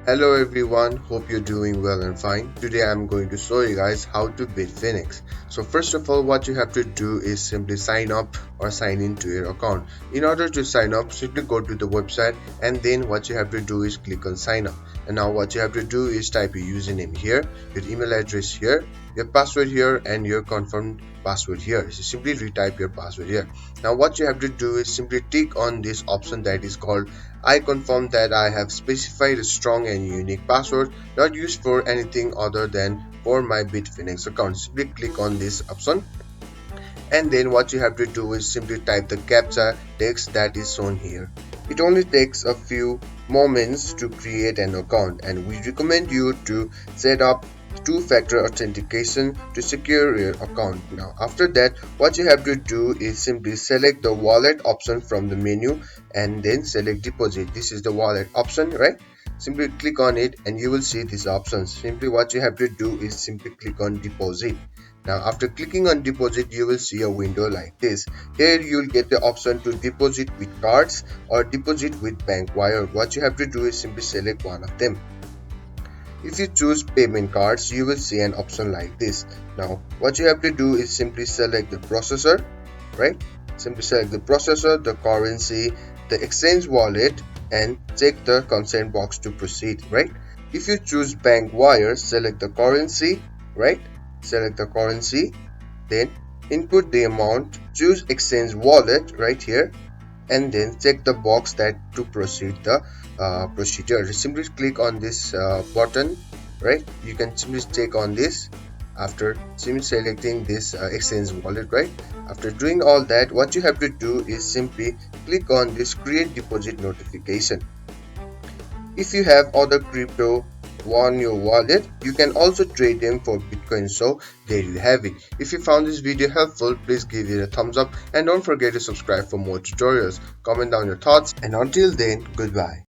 Hello everyone, hope you're doing well and fine. Today I'm going to show you guys how to Bitfinex. So first of all, what you have to do is simply sign up or sign into your account. In order to sign up, simply go to the website and then what you have to do is click on sign up. And now what you have to do is type your username here, your email address here, your password here and your confirmed password here. So simply retype your password here. Now what you have to do is simply tick on this option that is called I confirm that I have specified a strong and unique password not used for anything other than for my Bitfinex account. Simply click on this option and then what you have to do is simply type the captcha text that is shown here. It only takes a few moments to create an account and we recommend you to set up two-factor authentication to secure your account. Now after that, what you have to do is simply select the wallet option from the menu and then select deposit. This is the wallet option, right? Simply click on it and you will see these options. Simply what you have to do is simply click on deposit. Now after clicking on deposit, you will see a window like this. Here you'll get the option to deposit with cards or deposit with bank wire. What you have to do is simply select one of them. If you choose payment cards, you will see an option like this. Now what you have to do is simply select the processor, right? Simply select the processor, the currency, the exchange wallet and check the consent box to proceed, right? If you choose bank wire, select the currency, right? Select the currency, then input the amount, choose exchange wallet right here and then check the box that to proceed the procedure. Simply click on this button, right? You can simply check on this after simply selecting this exchange wallet, right? After doing all that, what you have to do is simply click on this create deposit notification. If you have other crypto on your wallet, you can also trade them for Bitcoin. So there you have it. If you found this video helpful, please give it a thumbs up and don't forget to subscribe for more tutorials. Comment down your thoughts and until then, goodbye.